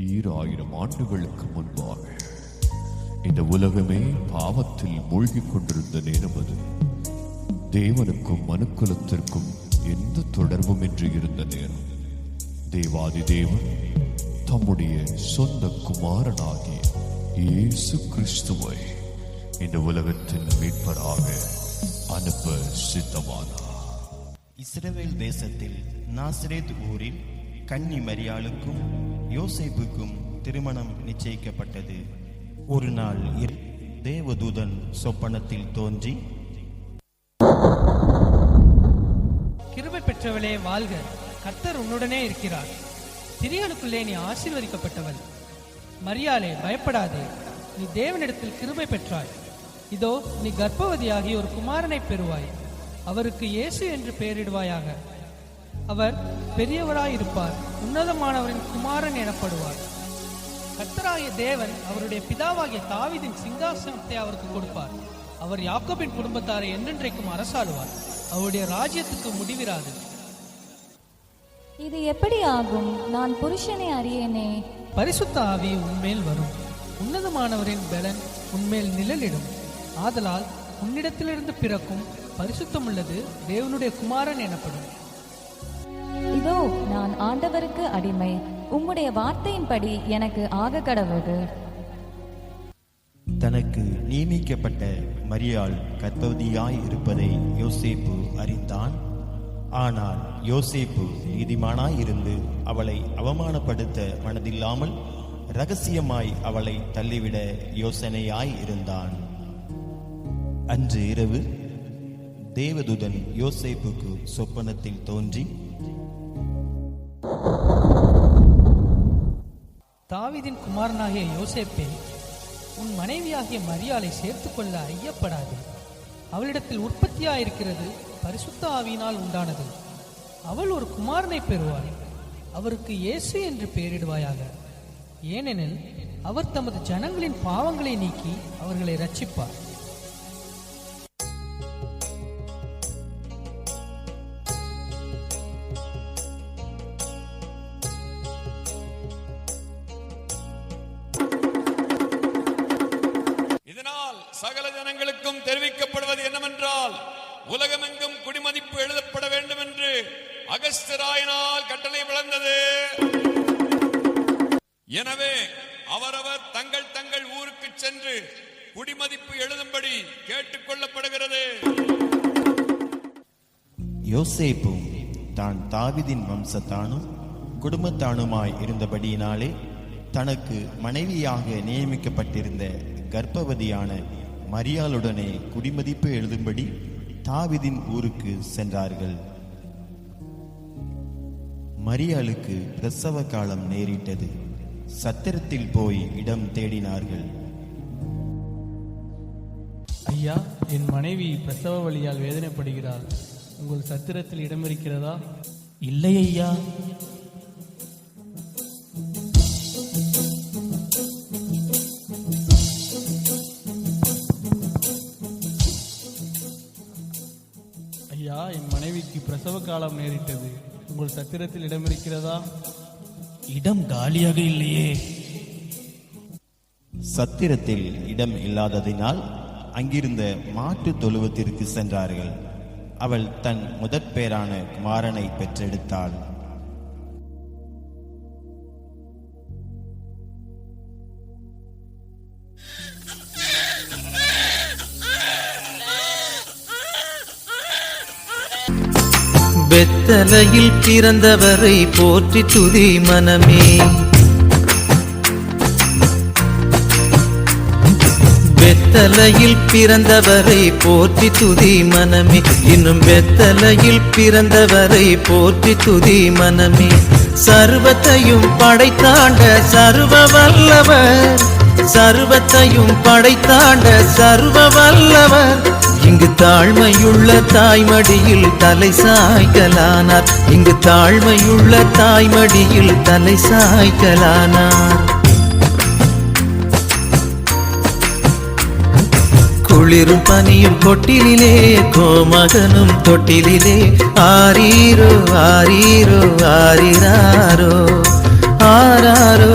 2000 ஆண்டுகளுக்கு முன்பாக இந்த உலகமே பாவத்தில் மூழ்கிக் கொண்டிருந்த நேரம் அது. தேவனுக்கும் மனுக்குலத்திற்கும் எந்த தொடர்பும் இன்றி இருந்த நேரம் தேவாதி தேவன் தம்முடைய சொந்த குமாரனாகிய இயேசு கிறிஸ்துவை இந்த உலகத்தின் மீட்பராக அனுப்ப சித்தமானார். இஸ்ரவேல் தேசத்தில் நாசரேத் ஊரில் கன்னி மரியாளுக்கும் யோசேப்புக்கும் திருமணம் நிச்சயிக்கப்பட்டது. ஒரு நாள் தேவதூதன் சொப்பனத்தில் தோன்றி, கிருபை பெற்றவளே வாழ்க, கர்த்தர் உன்னுடனே இருக்கிறார், ஸ்திரீகளுக்குள்ளே நீ ஆசீர்வதிக்கப்பட்டவள். மரியாளே பயப்படாதே, நீ தேவனிடத்தில் கிருபை பெற்றாய். இதோ நீ கர்ப்பவதியாகி ஒரு குமாரனை பெறுவாய். அவருக்கு இயேசு என்று பெயரிடுவாயாக. அவர் பெரியவராயிருப்பார், உன்னதமானவரின் குமாரன் எனப்படுவார். கர்த்தராகிய தேவன் அவருடைய பிதாவாகிய தாவீதின் சிங்காசனத்தை அவருக்கு கொடுப்பார். அவர் யாக்கோபின் குடும்பத்தாரை என்றென்றைக்கும் அரசாளுவார். அவருடைய ராஜ்யத்துக்கு முடிவிராது. இது எப்படி ஆகும்? நான் புருஷனை அறியேனே. பரிசுத்த ஆவி உன்மேல் வரும், உன்னதமானவரின் பலன் உன்மேல் நிழலிடும். ஆதலால் உன்னிடத்திலிருந்து பிறக்கும் பரிசுத்தமுள்ளது தேவனுடைய குமாரன் எனப்படும். இதோ நான் ஆண்டவருக்கு அடிமை, உம்முடைய வார்த்தையின்படி எனக்கு ஆக கடவுது. தனக்கு நியமிக்கப்பட்ட மரியாள் கர்ப்பவதியாய் இருப்பதை யோசேப்பு அறிந்தான். ஆனால் யோசேப்பு நீதிமானாய் இருந்து அவளை அவமானப்படுத்த மனதில்லாமல் இரகசியமாய் அவளை தள்ளிவிட யோசனையாய் இருந்தான். அன்று இரவு தேவதூதன் யோசேப்புக்கு சொப்பனத்தில் தோன்றி, தாவீதின் குமாரனாகிய யோசேப்பே, உன் மனைவியாகிய மரியாளை சேர்த்து கொள்ள ஐயப்படாது. அவளிடத்தில் உற்பத்தியாயிருக்கிறது பரிசுத்த ஆவியினால் உண்டானது. அவள் ஒரு குமாரனை பெறுவாள். அவருக்கு இயேசு என்று பெயரிடுவாயாக. ஏனெனில் அவர் தமது ஜனங்களின் பாவங்களை நீக்கி அவர்களை இரட்சிப்பார். சகல ஜனங்களுக்கும் தெரிவிக்கப்படுவது என்னவென்றால், உலகமெங்கும் குடிமதிப்பு எழுதப்பட வேண்டும் என்று அகஸ்தியராயினால் கட்டளை விளந்தது. எனவே அவரவர் தங்கள் தங்கள் ஊருக்கு சென்று குடிமதிப்பு எழுதும்படி கேட்டுக் கொள்ளப்படுகிறது. யோசேப்பும் தான் தாவீதின் வம்சத்தானும் குடும்பத்தானுமாய் இருந்தபடியினாலே தனக்கு மனைவியாக நியமிக்கப்பட்டிருந்த கர்ப்பவதியான மரியாளுடனே குடிமதிப்பு எழுதும்படி தாவீதின் ஊருக்கு சென்றார்கள். மரியாளுக்கு பிரசவ காலம் நேரிட்டது. சத்திரத்தில் போய் இடம் தேடினார்கள். ஐயா, என் மனைவி பிரசவ வலியால் வேதனைப்படுகிறாள். உங்கள் சத்திரத்தில் இடம் இருக்கிறதா? இல்லை ஐயா. ஐயா, என் மனைவிக்கு பிரசவ காலம் நேரிட்டது. உங்கள் சத்திரத்தில் இடம் இருக்கிறதா? இடம் காலியாக இல்லையே. சத்திரத்தில் இடம் இல்லாததினால் அங்கிருந்த மாட்டு தொழுவத்திற்கு சென்றார்கள். அவள் தன் முதற் பேரான குமாரனை பெற்றெடுத்தாள். பெத்தலையில் பிறந்தவரை போற்றி துதி மனமே. பெத்தலையில் பிறந்தவரை போற்றி துதி மனமே. இன்னும் பெத்தலையில் பிறந்தவரை போற்றி துதி மனமே. சர்வத்தையும் படைத்தாண்ட சர்வ வல்லவர், சர்வத்தையும் படைத்தாண்ட சர்வ வல்லவர் இங்கு தாழ்மையுள்ள தாய்மடியில் தலை சாய்க்கலானார். இங்கு தாழ்மையுள்ள தாய்மடியில் தலை சாய்க்கலானார். குளிரும் பனியும் தொட்டிலே, கோமகனும் தொட்டிலே, ஆரீரோ ஆரீரோ ஆரிராரோ ஆராரோ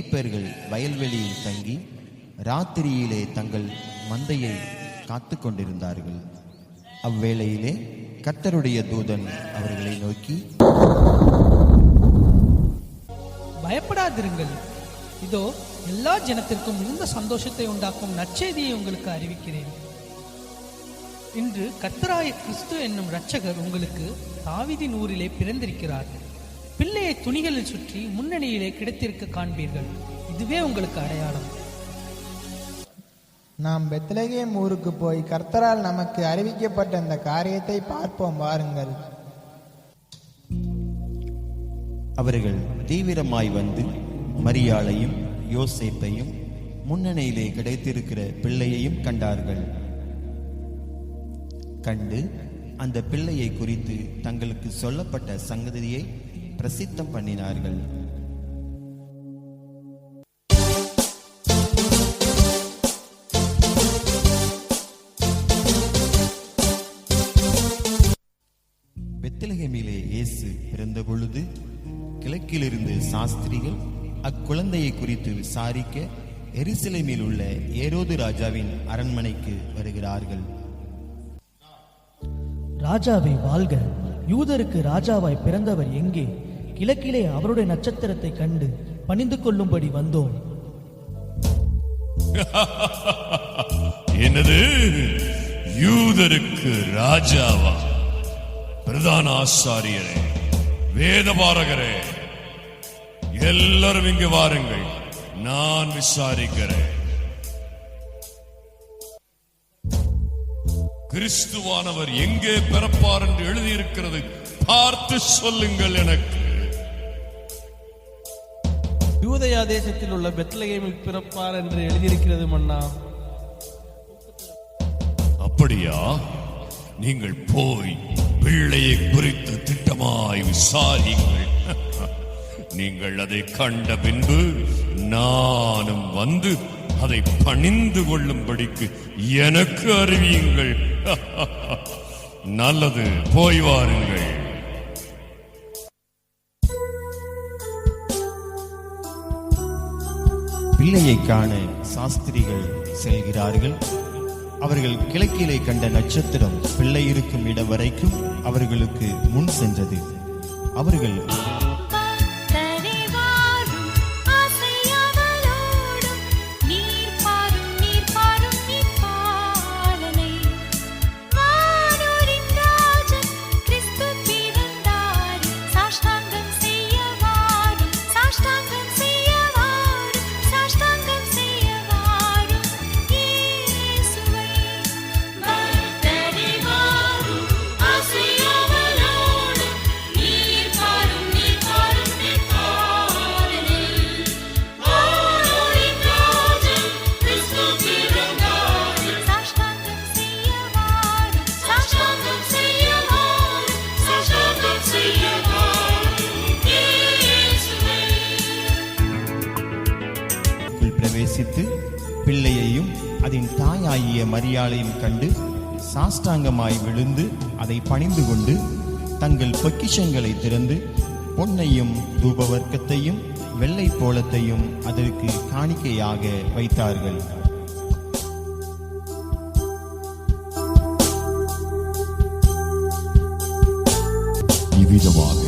மேய்ப்பர்கள் வயல்வெளியில் தங்கி ராத்திரியிலே தங்கள் மந்தையை காத்து கொண்டிருந்தார்கள். அவ்வேளையிலே கர்த்தருடைய தூதன் அவர்களை நோக்கி, பயப்படாதிருங்கள், இதோ எல்லா ஜனத்திற்கும் மிகுந்த சந்தோஷத்தை உண்டாக்கும் நற்செய்தியை உங்களுக்கு அறிவிக்கிறேன். இன்று கர்த்தராய கிறிஸ்து என்னும் இரட்சகர் உங்களுக்கு தாவீதின் ஊரிலே பிறந்திருக்கிறார். பிள்ளையை துணிகளில் சுற்றி முன்னணியிலே கிடைத்திருக்க காண்பீர்கள். இதுவே உங்களுக்கு அடையாளம். நாம் பெத்லகேம் ஊருக்கு போய் கர்த்தரால் நமக்கு அறிவிக்கப்பட்ட இந்த காரியத்தை பார்ப்போம் வாருங்கள். அவர்கள் தீவிரமாய் வந்து மரியாளையும் யோசேப்பையும் முன்னணியிலே கிடைத்திருக்கிற பிள்ளையையும் கண்டார்கள். கண்டு அந்த பிள்ளையை குறித்து தங்களுக்கு சொல்லப்பட்ட சங்கதியை பிரசித்தம் பண்ணினார்கள். பெத்லகேமிலே இயேசு பிறந்த பொழுது கிழக்கிலிருந்து சாஸ்திரிகள் அக்குழந்தையை குறித்து விசாரிக்க எருசலேமில் உள்ள ஏரோது ராஜாவின் அரண்மனைக்கு வருகிறார்கள். ராஜாவை வாழ்க, யூதருக்கு ராஜாவாய் பிறந்தவர் எங்கே? கிழக்கிலே அவருடைய நட்சத்திரத்தை கண்டு பணிந்து கொள்ளும்படி வந்தோம். என்னது, யூதருக்கு ராஜாவா? பிரதான ஆசாரியரே, வேதபாரகரே, எல்லாரும் இங்கு வாருங்கள், நான் விசாரிக்கிறேன். கிறிஸ்துவானவர் எங்கே பிறப்பார் என்று எழுதியிருக்கிறது, பார்த்து சொல்லுங்கள் எனக்கு. யூதயா தேசத்தில் உள்ள பெத்லகேமில் பிறப்பார் என்று எழுதியிருக்கிறது மன்னா. அப்படியா? நீங்கள் போய் பிள்ளையை குறித்து திட்டமாய் விசாரியுங்கள். நீங்கள் அதை கண்ட பின்பு நானும் வந்து அதை பணிந்து கொள்ளும்படிக்கு எனக்கு அறிவியுங்கள். நல்லது, போய் வாருங்கள். பிள்ளையை காண சாஸ்திரிகள் செல்கிறார்கள். அவர்கள் கிழக்கிலே கண்ட நட்சத்திரம் பிள்ளை இருக்கும் இடம் வரைக்கும் அவர்களுக்கு முன் சென்றது. அவர்கள் பிரவேசித்து பிள்ளையையும் அதன் தாயாகிய மரியாளையும் கண்டு சாஷ்டாங்கமாய் விழுந்து அதை பணிந்து கொண்டு தங்கள் பொக்கிஷங்களை திறந்து பொன்னையும் தூபவர்க்கத்தையும் வெள்ளை போலத்தையும் அதற்கு காணிக்கையாக வைத்தார்கள். இவ்விதமாக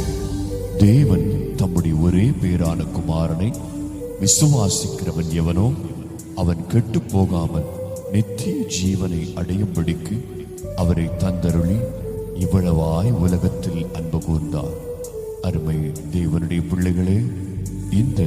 தேவன் தம்முடைய ஒரே பேரான குமாரனை விசுவாசிக்கிறவன் எவனோ அவன் கெட்டு போகாமல் நித்திய ஜீவனை அடையும்படிக்கு அவரை தந்தருளி இவ்வளவாய் உலகத்தில் அன்பு கூர்ந்தார். அருமை தேவனுடைய பிள்ளைகளே, இந்த